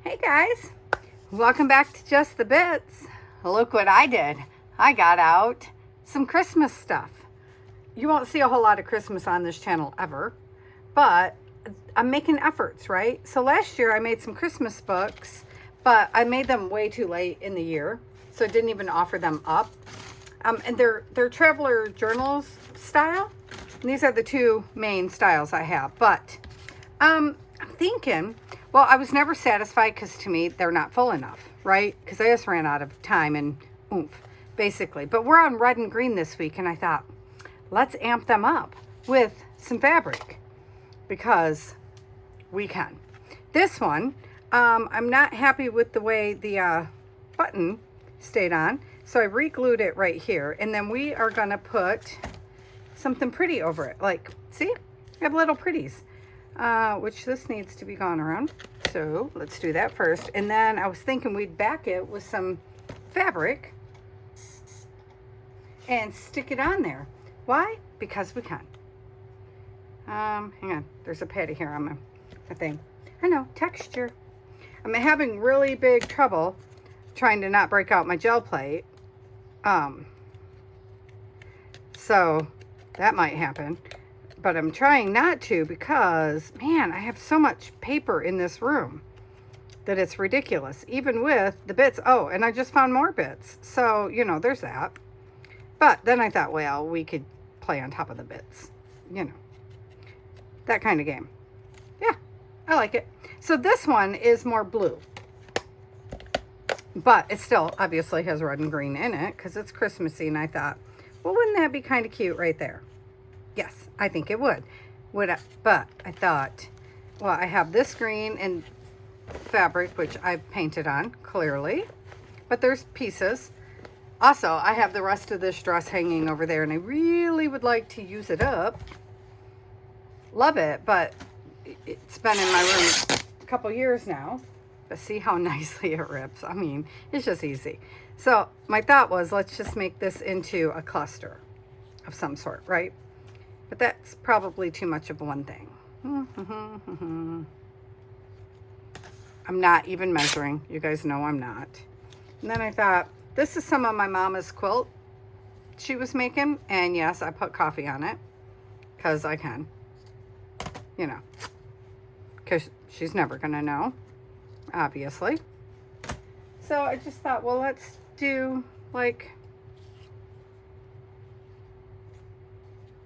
Hey guys, welcome back to Just the Bits. Look what I did. I got out some Christmas stuff. You won't see a whole lot of Christmas on this channel ever, but I'm making efforts, right? So last year I made some Christmas books, but I made them way too late in the year, so I didn't even offer them up. And they're traveler journals style. And these are the two main styles I have, but I'm thinking, well, I was never satisfied because to me they're not full enough, right? Because I just ran out of time and oomph, basically. But we're on red and green this week, and I thought, let's amp them up with some fabric because we can. This one, I'm not happy with the way the button stayed on, so I re-glued it right here, and then we are gonna put something pretty over it. Like, see, I have little pretties. Which this needs to be gone around. So let's do that first. And then I was thinking we'd back it with some fabric and stick it on there. Why? Because we can. Hang on. There's a patty here on my thing. I know, texture. I'm having really big trouble trying to not break out my gel plate. So that might happen. But I'm trying not to because, man, I have so much paper in this room that it's ridiculous. Even with the bits. Oh, and I just found more bits. So, you know, there's that. But then I thought, well, we could play on top of the bits. You know, that kind of game. Yeah, I like it. So this one is more blue. But it still obviously has red and green in it because it's Christmassy. And I thought, well, wouldn't that be kind of cute right there? Yes, I think it would. But I thought, well, I have this green and fabric, which I've painted on, clearly. But there's pieces. Also, I have the rest of this dress hanging over there, and I really would like to use it up. Love it, but it's been in my room a couple years now. But see how nicely it rips. I mean, it's just easy. So my thought was, let's just make this into a cluster of some sort, right? But that's probably too much of one thing. I'm not even measuring. You guys know I'm not. And then I thought, this is some of my mama's quilt she was making. And yes, I put coffee on it because I can. You know, because she's never going to know, obviously. So I just thought, well, let's do like...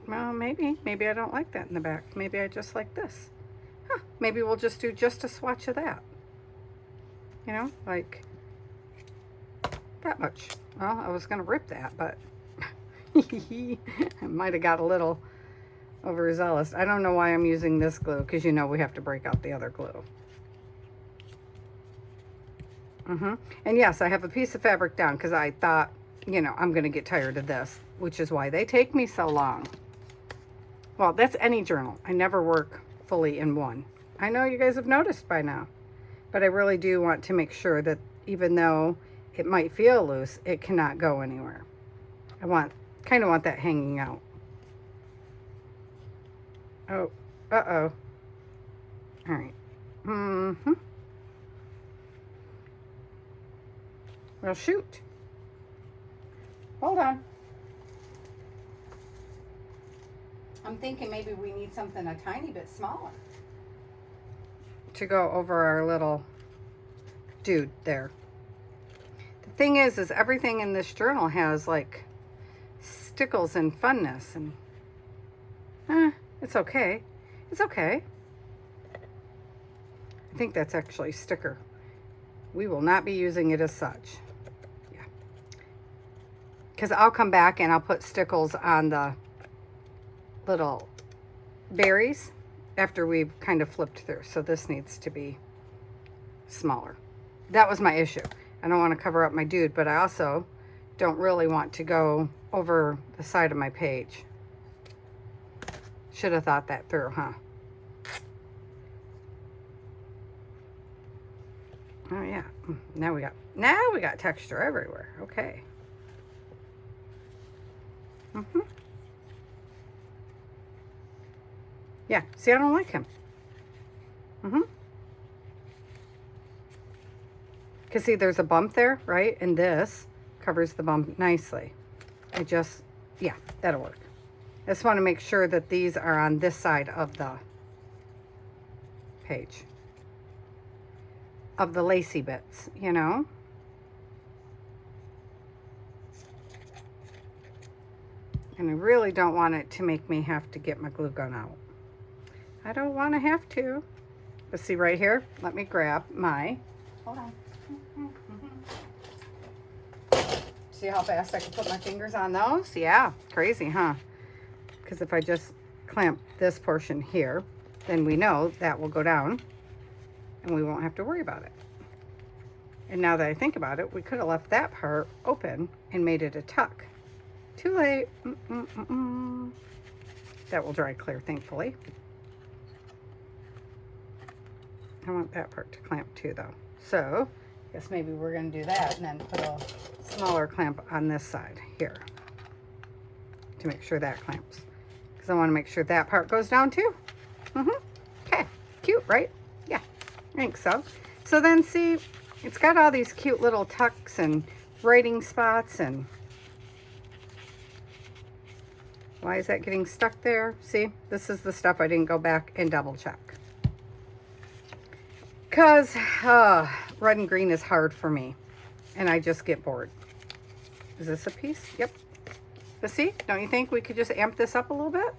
Well, maybe I don't like that in the back. Maybe I just like this. Huh, maybe we'll just do just a swatch of that. You know, like that much. Well, I was going to rip that, but I might have got a little overzealous. I don't know why I'm using this glue, because you know we have to break out the other glue. And yes, I have a piece of fabric down because I thought, you know, I'm going to get tired of this, which is why they take me so long. Well, that's any journal. I never work fully in one. I know you guys have noticed by now, but I really do want to make sure that even though it might feel loose, it cannot go anywhere. I kind of want that hanging out. Oh, uh-oh. All right. Well, shoot. Hold on. I'm thinking maybe we need something a tiny bit smaller to go over our little dude there. The thing is everything in this journal has like stickles and funness, and it's okay. It's okay. I think that's actually sticker. We will not be using it as such. Yeah. Because I'll come back and I'll put stickles on the little berries after we've kind of flipped through. So this needs to be smaller. That was my issue. I don't want to cover up my dude, but I also don't really want to go over the side of my page. Should have thought that through, huh? Oh yeah. Now we got texture everywhere. Okay. Yeah, see, I don't like him. Because see, there's a bump there, right? And this covers the bump nicely. Yeah, that'll work. I just want to make sure that these are on this side of the page. Of the lacy bits, you know? And I really don't want it to make me have to get my glue gun out. I don't want to have to. But see right here, let me grab my, hold on. See how fast I can put my fingers on those? Yeah, crazy, huh? Because if I just clamp this portion here, then we know that will go down and we won't have to worry about it. And now that I think about it, we could have left that part open and made it a tuck. Too late. That will dry clear, thankfully. I want that part to clamp too, though. So, I guess maybe we're going to do that and then put a smaller clamp on this side here to make sure that clamps. Because I want to make sure that part goes down too. Okay, cute, right? Yeah, I think so. So then see, it's got all these cute little tucks and writing spots, and why is that getting stuck there? See, this is the stuff I didn't go back and double check. Because red and green is hard for me, and I just get bored. Is this a piece? Yep. But see, don't you think we could just amp this up a little bit?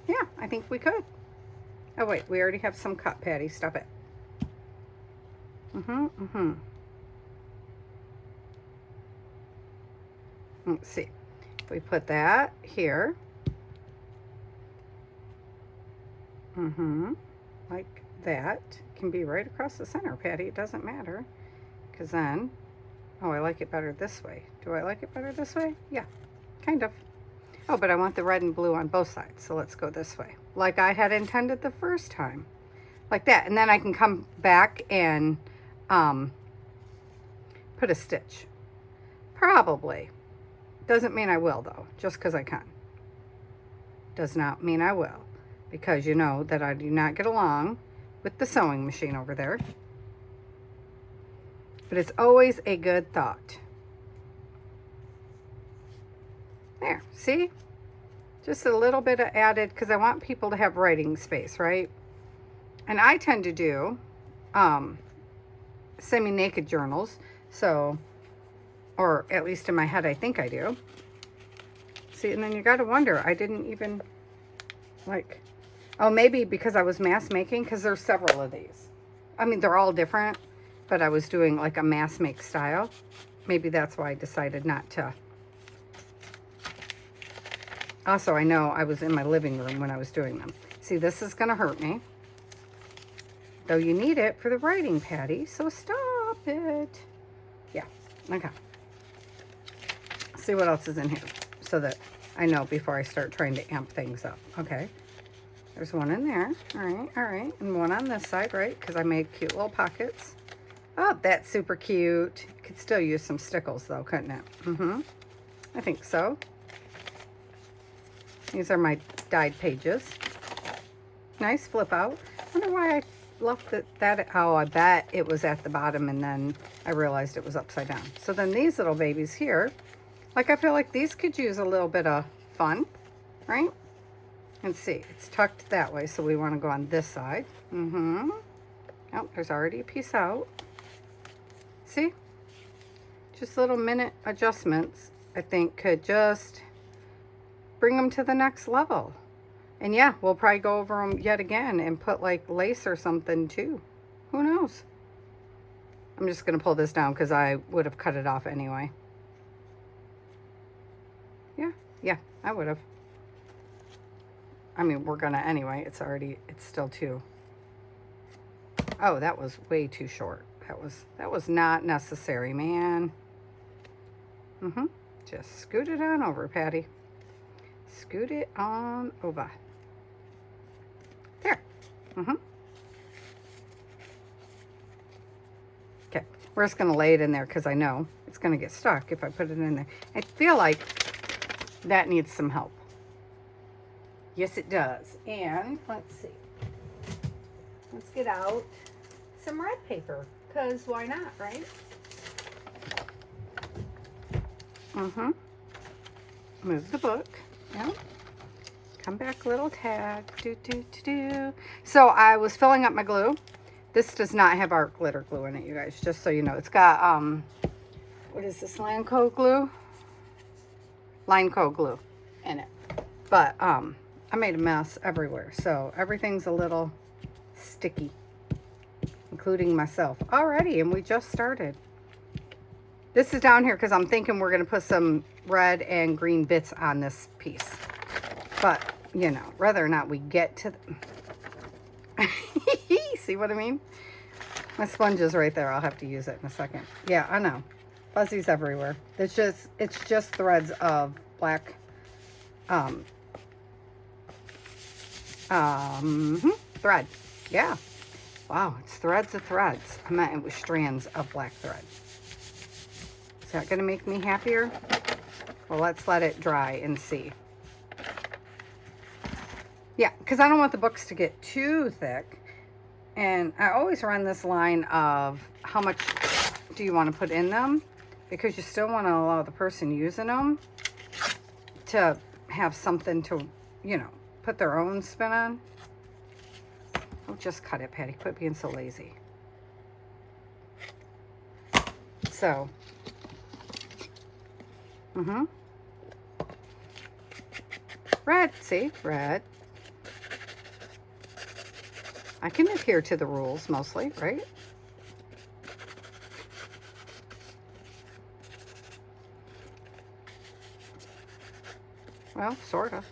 Yeah, I think we could. Oh wait, we already have some cut, Patty. Stop it. Let's see. If we put that here. Like that. Can be right across the center, Patty. It doesn't matter. Because then, oh, I like it better this way. Do I like it better this way? Yeah, kind of. Oh, but I want the red and blue on both sides. So let's go this way. Like I had intended the first time. Like that. And then I can come back and put a stitch. Probably. Doesn't mean I will, though. Just because I can. Does not mean I will. Because you know that I do not get along with the sewing machine over there. But it's always a good thought. There, see? Just a little bit of added, because I want people to have writing space, right? And I tend to do semi-naked journals, so, or at least in my head I think I do. See, and then you got to wonder, I didn't even, like, oh, maybe because I was mass making, because there's several of these. I mean, they're all different, but I was doing like a mass make style. Maybe that's why I decided not to. Also, I know I was in my living room when I was doing them. See, this is going to hurt me. Though you need it for the writing, Patty, so stop it. Yeah, okay. See what else is in here so that I know before I start trying to amp things up. Okay. There's one in there. All right. And one on this side, right? Because I made cute little pockets. Oh, that's super cute. Could still use some stickles, though, couldn't it? I think so. These are my dyed pages. Nice flip out. I wonder why I left that. Oh, I bet it was at the bottom, and then I realized it was upside down. So then these little babies here, like I feel like these could use a little bit of fun, right? And see, it's tucked that way, so we want to go on this side. Oh, there's already a piece out. See? Just little minute adjustments, I think, could just bring them to the next level. And yeah, we'll probably go over them yet again and put like lace or something too. Who knows? I'm just going to pull this down because I would have cut it off anyway. Yeah, I would have. I mean, we're gonna anyway. It's still too. Oh, that was way too short. That was not necessary, man. Just scoot it on over, Patty. Scoot it on over. There. Okay, we're just gonna lay it in there because I know it's gonna get stuck if I put it in there. I feel like that needs some help. Yes, it does. And let's see. Let's get out some red paper, because why not, right? Mm-hmm. Move the book. Yeah. Come back, little tag. Do, do, do, do. So I was filling up my glue. This does not have art glitter glue in it, you guys, just so you know. It's got, what is this, Lanco glue? Lineco glue in it. But I made a mess everywhere, so everything's a little sticky, including myself. Alrighty, and we just started. This is down here because I'm thinking we're going to put some red and green bits on this piece. But, you know, whether or not we get to the... See what I mean? My sponge is right there. I'll have to use it in a second. Yeah, I know. Fuzzies everywhere. It's just threads of black thread. Yeah. Wow, it's threads of threads. I meant it was strands of black thread. Is that going to make me happier? Well, let's let it dry and see. Yeah, because I don't want the books to get too thick. And I always run this line of how much do you want to put in them? Because you still want to allow the person using them to have something to, you know, put their own spin on. Oh, just cut it, Patty. Quit being so lazy. So, red, see? Red. I can adhere to the rules mostly, right? Well, sort of.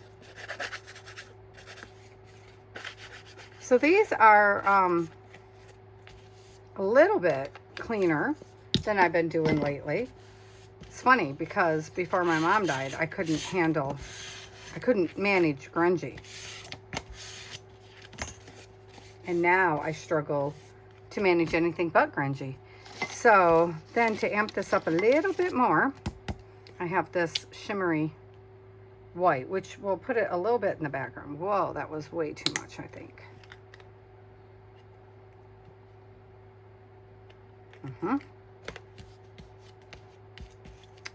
So these are a little bit cleaner than I've been doing lately. It's funny because before my mom died, I couldn't manage grungy. And now I struggle to manage anything but grungy. So then to amp this up a little bit more, I have this shimmery white, which will put it a little bit in the background. Whoa, that was way too much, I think.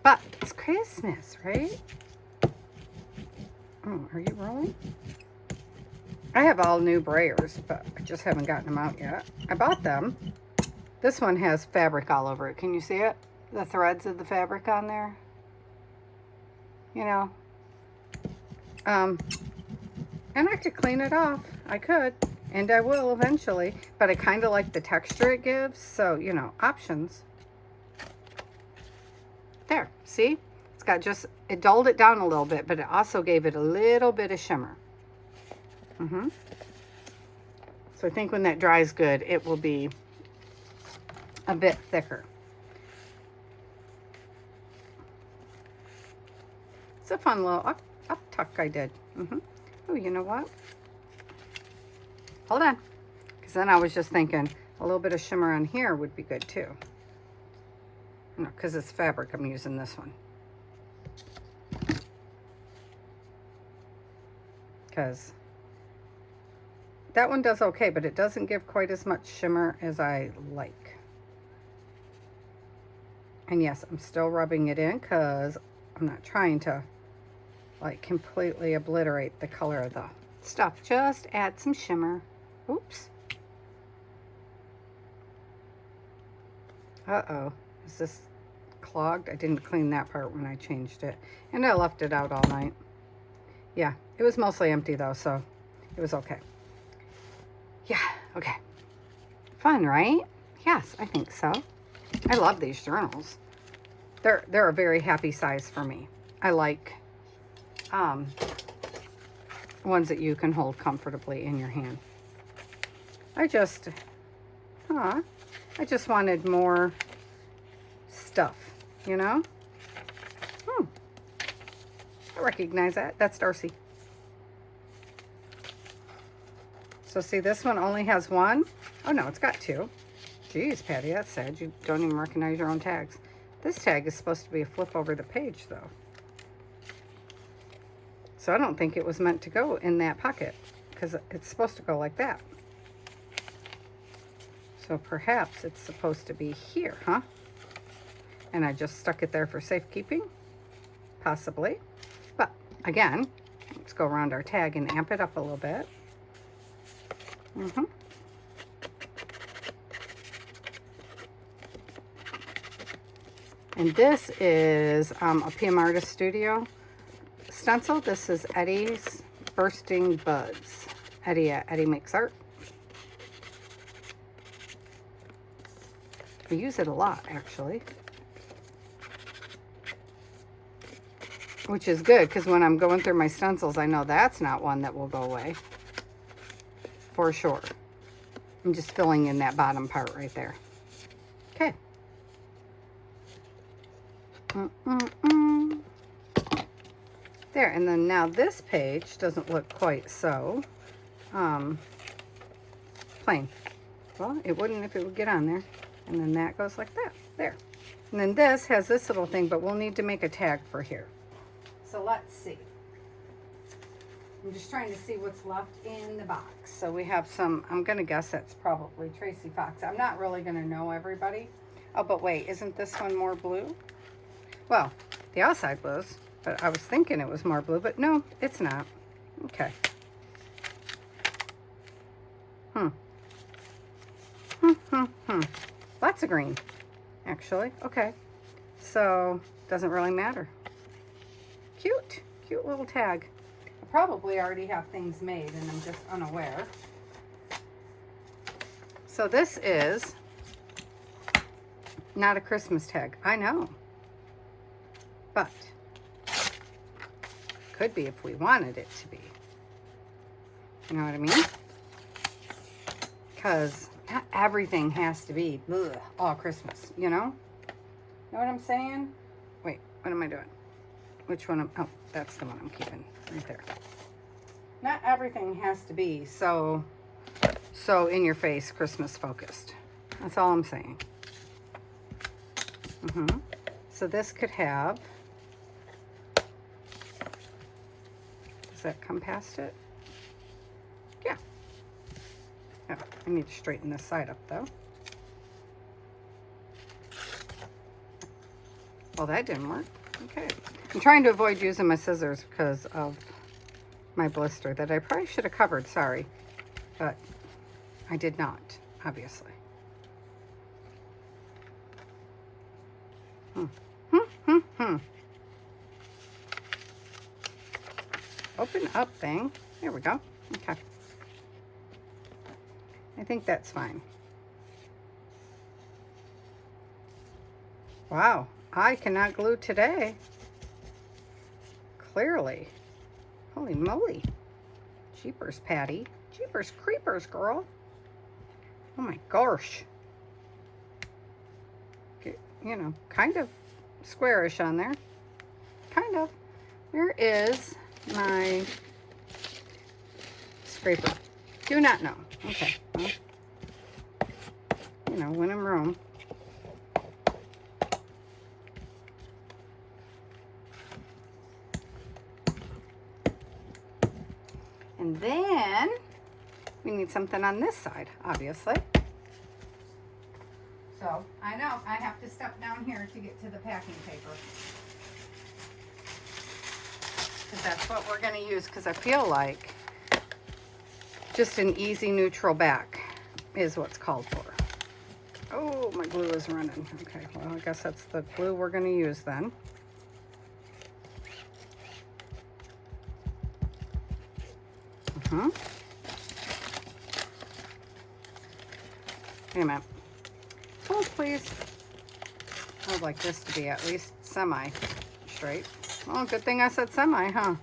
But it's Christmas, right? Oh, are you rolling? I have all new brayers, but I just haven't gotten them out yet. I bought them. This one has fabric all over it. Can you see it? The threads of the fabric on there. You know. And I could clean it off. I could. And I will eventually. But I kind of like the texture it gives. So, you know, options. There. See? It's got just, it dulled it down a little bit, but it also gave it a little bit of shimmer. So I think when that dries good, it will be a bit thicker. It's a fun little up tuck I did. Oh, you know what? Hold on. Because then I was just thinking a little bit of shimmer on here would be good too. No, because it's fabric, I'm using this one. Because that one does okay, but it doesn't give quite as much shimmer as I like. And yes, I'm still rubbing it in because I'm not trying to like completely obliterate the color of the stuff. Just add some shimmer. Oops. Uh-oh. Is this clogged? I didn't clean that part when I changed it. And I left it out all night. Yeah, it was mostly empty though, so it was okay. Yeah, okay. Fun, right? Yes, I think so. I love these journals. They're a very happy size for me. I like ones that you can hold comfortably in your hand. I just wanted more stuff, you know? I recognize that. That's Darcy. So see, this one only has one. Oh no, it's got two. Jeez, Patty, that's sad. You don't even recognize your own tags. This tag is supposed to be a flip over the page though. So I don't think it was meant to go in that pocket because it's supposed to go like that. So perhaps it's supposed to be here, huh? And I just stuck it there for safekeeping. possibly. But again, let's go around our tag and amp it up a little bit. And this is a PM Artist Studio stencil. This is Eddie's Bursting Buds. Eddie at Eddie Makes Art. I use it a lot, actually. Which is good, because when I'm going through my stencils, I know that's not one that will go away. For sure. I'm just filling in that bottom part right there. Okay. There, and then now this page doesn't look quite so plain. Well, it wouldn't if it would get on there. And then that goes like that, there. And then this has this little thing, but we'll need to make a tag for here. So let's see. I'm just trying to see what's left in the box. So we have some, I'm gonna guess that's probably Tracy Fox. I'm not really gonna know everybody. Oh, but wait, isn't this one more blue? Well, the outside was, but I was thinking it was more blue, but no, it's not. Okay. Lots of green, actually. Okay. So, doesn't really matter. Cute. Cute little tag. I probably already have things made and I'm just unaware. So this is not a Christmas tag. I know. But could be if we wanted it to be. You know what I mean? Because not everything has to be all Christmas, you know? Know what I'm saying? Wait, what am I doing? Which one? Oh, that's the one I'm keeping right there. Not everything has to be so in your face Christmas focused. That's all I'm saying. So this could have, does that come past it? Yeah. Oh, I need to straighten this side up though. Well, that didn't work. Okay. I'm trying to avoid using my scissors because of my blister that I probably should have covered, sorry. But I did not, obviously. Open up thing. There we go. Okay. I think that's fine. Wow, I cannot glue today. Clearly. Holy moly. Jeepers, Patty. Jeepers creepers, girl. Oh my gosh. Get, you know, kind of squarish on there. Kind of. Where is my scraper? Do not know. Okay. Well, you know, when in Rome. And then we need something on this side, obviously. So I know I have to step down here to get to the packing paper. Because that's what we're going to use, because I feel like just an easy neutral back is what's called for. Oh, my glue is running. Okay, well, I guess that's the glue we're going to use then. Wait a minute. Hold, please. I would like this to be at least semi-straight. Well, good thing I said semi, huh?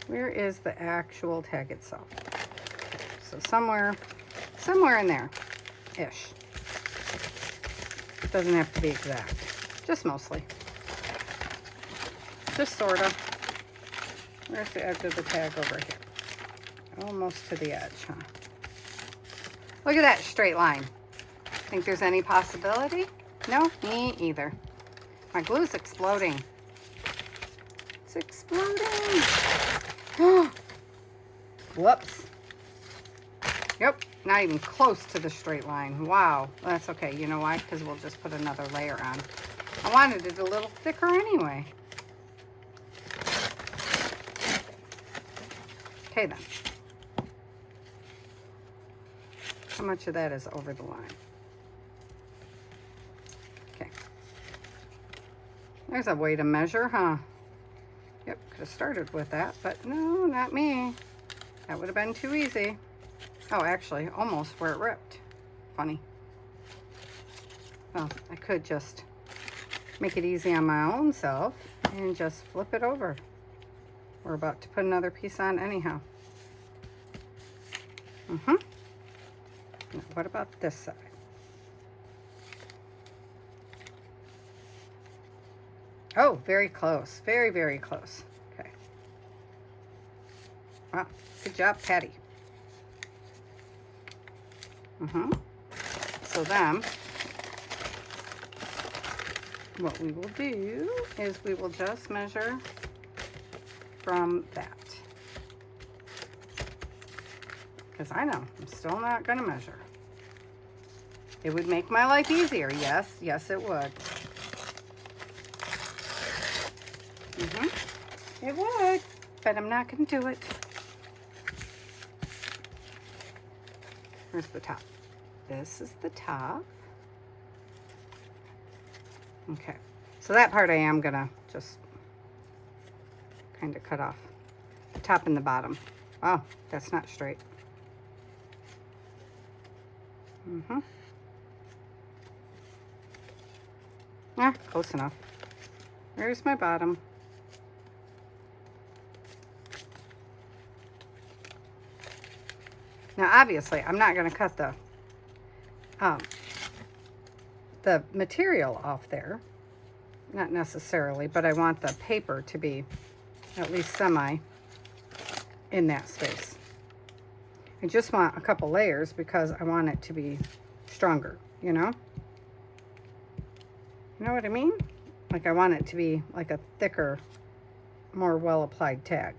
Where is the actual tag itself? So somewhere in there-ish. Doesn't have to be exact. Just mostly. Just sort of. Where's the edge of the tag over here? Almost to the edge, huh? Look at that straight line. Think there's any possibility? No, me either. My glue's exploding. It's exploding. Whoops. Yep, not even close to the straight line. Wow, that's okay. You know why? Because we'll just put another layer on. I wanted it a little thicker anyway. Okay then. How much of that is over the line? Okay. There's a way to measure, huh? Yep, could have started with that, but no, not me. That would have been too easy. Oh, actually, almost where it ripped. Funny. Well, I could just make it easy on my own self and just flip it over. We're about to put another piece on anyhow. Now, what about this side? Oh, very close. Very, very close. Okay. Wow, good job, Patty. So then, what we will do is we will just measure from that. Because I know I'm still not going to measure. It would make my life easier. Yes, yes it would. It would, but I'm not going to do it. Here's the top. This is the top. Okay, so that part I am going to just kind of cut off. The top and the bottom. Oh, that's not straight. Close enough. There's my bottom. Now, obviously, I'm not going to cut the material off there. Not necessarily, but I want the paper to be at least semi in that space. I just want a couple layers because I want it to be stronger, you know? You know what I mean? Like I want it to be like a thicker, more well-applied tag.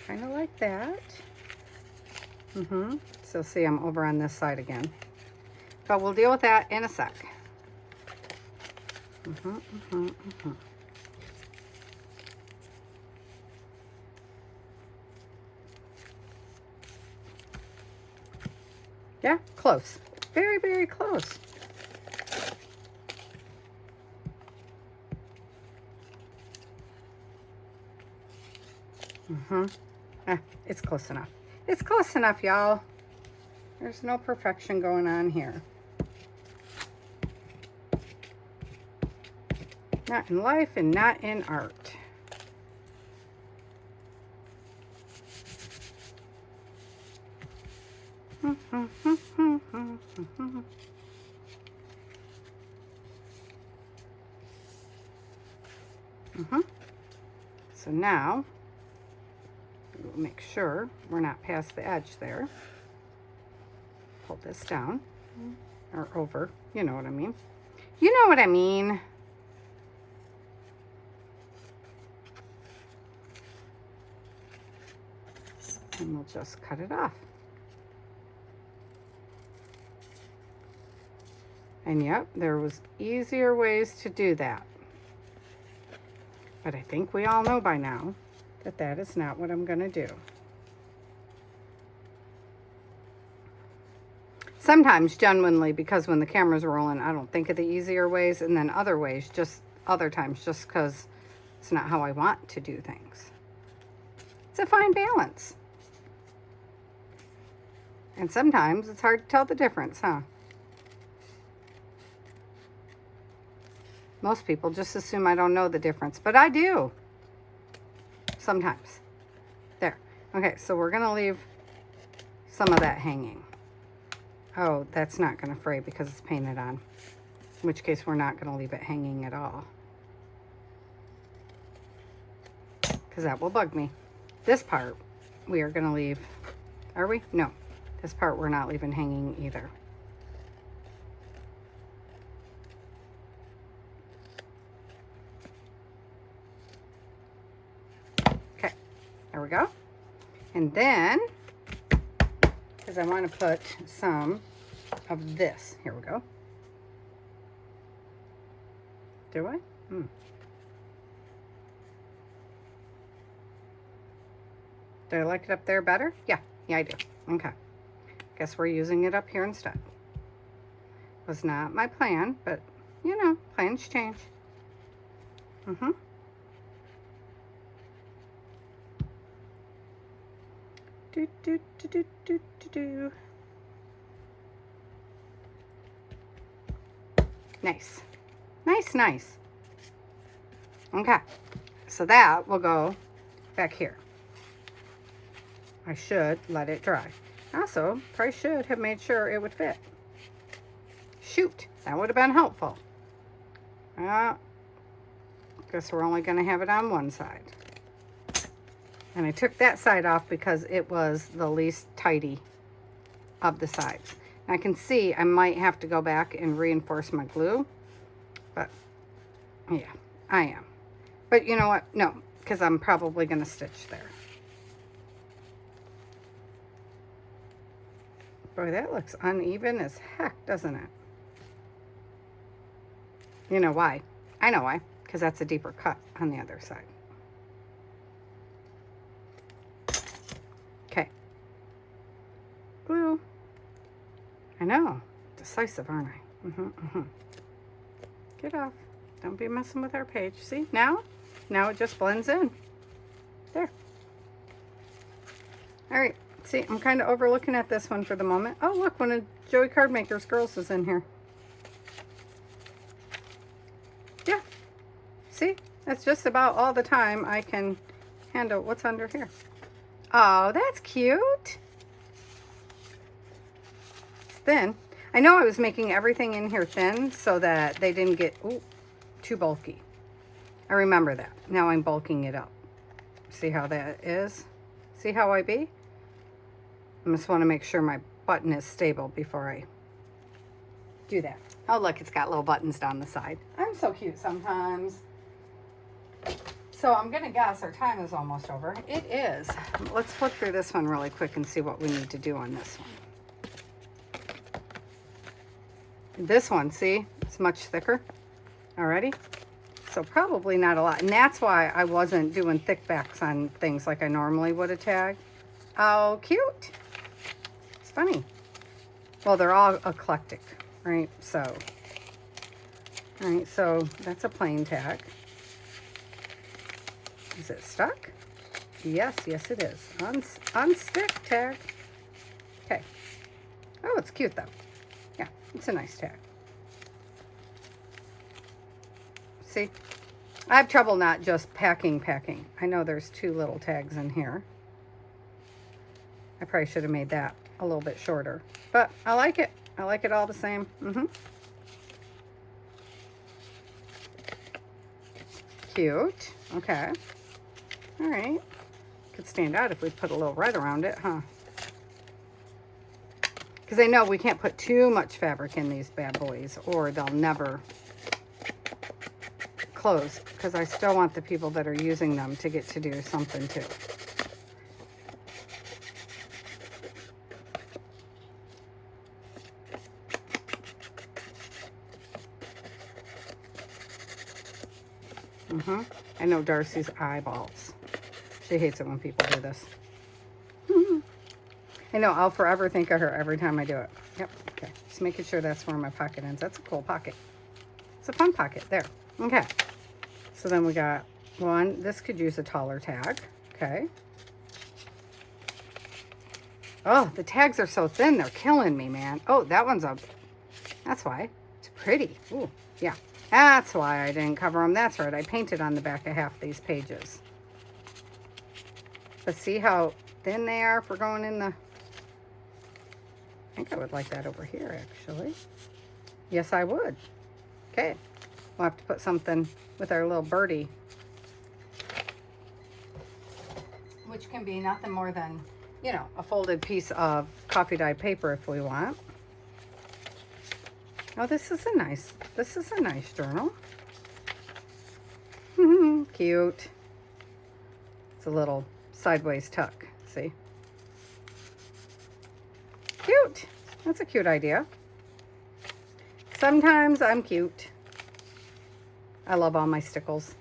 Kind of like that. So see, I'm over on this side again. But we'll deal with that in a sec. Yeah, close. Very, very close. It's close enough. It's close enough, y'all. There's no perfection going on here. Not in life and not in art. So now, we'll make sure we're not past the edge there. Pull this down, or over, you know what I mean. You know what I mean. And we'll just cut it off. And yep, there was easier ways to do that. But I think we all know by now that that is not what I'm going to do. Sometimes, genuinely, because when the camera's rolling, I don't think of the easier ways, and then other ways, just other times, just because it's not how I want to do things. It's a fine balance. And sometimes it's hard to tell the difference, huh? Most people just assume I don't know the difference, but I do. Sometimes. There. Okay, so we're going to leave some of that hanging. Oh, that's not going to fray because it's painted on. In which case, we're not going to leave it hanging at all. Because that will bug me. This part, we are going to leave. Are we? No. This part, we're not leaving hanging either. Okay. There we go. And then, because I want to put some of this. Here we go. Do I? Do I like it up there better? Yeah, I do. Okay. Guess we're using it up here instead. Was not my plan, but you know, plans change. Do, do, do, do, do, do, do. Nice. Nice, nice. Okay. So that will go back here. I should let it dry. Also, probably should have made sure it would fit. Shoot, that would have been helpful. Guess we're only going to have it on one side. And I took that side off because it was the least tidy of the sides. And I can see I might have to go back and reinforce my glue. But, yeah, I am. But you know what? No, because I'm probably going to stitch there. Boy, that looks uneven as heck, doesn't it? You know why? I know why. Because that's a deeper cut on the other side. Okay. Glue. I know. Decisive, aren't I? Get off. Don't be messing with our page. See? Now it just blends in. There. All right. See, I'm kind of overlooking at this one for the moment. Oh, look, one of Joey Cardmaker's girls is in here. Yeah. See? That's just about all the time I can handle what's under here. Oh, that's cute. It's thin. I know I was making everything in here thin so that they didn't get too bulky. I remember that. Now I'm bulking it up. See how that is? See how I be? I just want to make sure my button is stable before I do that. Oh, look, it's got little buttons down the side. I'm so cute sometimes. So I'm going to guess our time is almost over. It is. Let's flip through this one really quick and see what we need to do on this one. This one, see, it's much thicker already. So probably not a lot. And that's why I wasn't doing thick backs on things like I normally would a tag. Oh, cute. It's funny. Well, they're all eclectic, right? So, all right, so that's a plain tag. Is it stuck? Yes, yes it is. Unstick tag. Okay. Oh, it's cute though. Yeah, it's a nice tag. See? I have trouble not just packing. I know there's two little tags in here. I probably should have made that a little bit shorter. But I like it. I like it all the same. Cute. Okay. All right. Could stand out if we put a little red around it, huh? Because I know we can't put too much fabric in these bad boys or they'll never close. Because I still want the people that are using them to get to do something too. I know Darcy's eyeballs. She hates it when people do this. I know, I'll forever think of her every time I do it. Yep, okay. Just making sure that's where my pocket ends. That's a cool pocket. It's a fun pocket. There. Okay. So then we got one. This could use a taller tag. Okay. Oh, the tags are so thin. They're killing me, man. Oh, that one's up. That's why. It's pretty. Ooh, yeah. That's why I didn't cover them. That's right. I painted on the back of half these pages. But see how thin they are for going in the... I think I would like that over here, actually. Yes, I would. Okay. We'll have to put something with our little birdie. Which can be nothing more than, you know, a folded piece of coffee dyed paper if we want. Oh, this is a nice journal. Cute. It's a little sideways tuck, see? Cute. That's a cute idea. Sometimes I'm cute. I love all my stickles.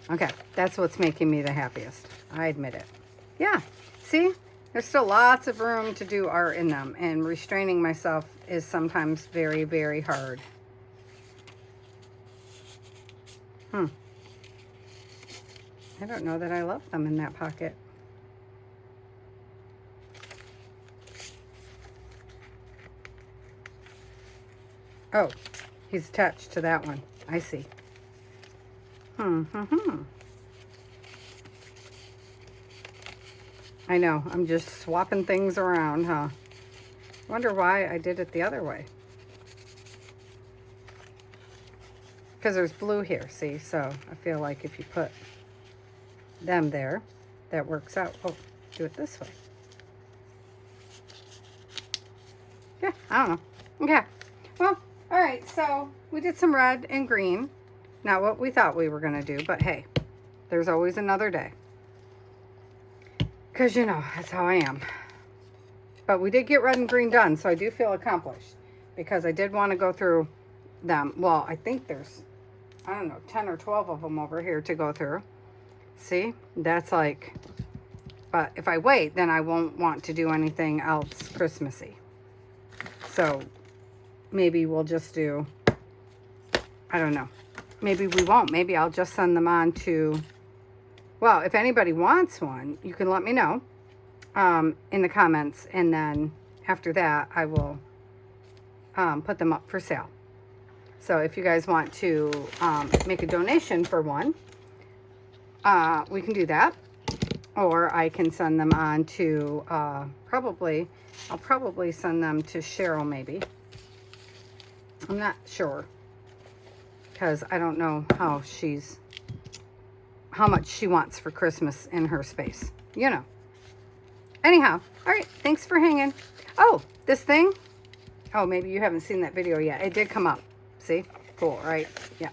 Okay, that's what's making me the happiest. I admit it. Yeah, see? There's still lots of room to do art in them, and restraining myself is sometimes very, very hard. I don't know that I love them in that pocket. Oh, he's attached to that one. I see. I know, I'm just swapping things around, huh? Wonder why I did it the other way. Because there's blue here, see? So I feel like if you put them there, that works out. Oh, do it this way. Yeah, I don't know. Okay. Well, all right, so we did some red and green. Not what we thought we were going to do, but hey, there's always another day. Because, you know, that's how I am. But we did get red and green done, so I do feel accomplished. Because I did want to go through them. Well, I think there's, I don't know, 10 or 12 of them over here to go through. See? That's like, but if I wait, then I won't want to do anything else Christmassy. So maybe we'll just do, I don't know. Maybe we won't. Maybe I'll just send them on to, well, if anybody wants one, you can let me know in the comments. And then after that, I will put them up for sale. So if you guys want to make a donation for one, we can do that. Or I can send them on to, I'll probably send them to Cheryl maybe. I'm not sure. Because I don't know how much she wants for Christmas in her space. You know. Anyhow, all right, thanks for hanging. Oh, this thing. Oh, maybe you haven't seen that video yet. It did come up. See? Cool, right? Yeah.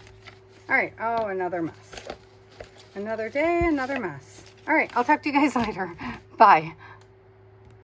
All right. Oh, another mess. Another day, another mess. All right, I'll talk to you guys later. Bye.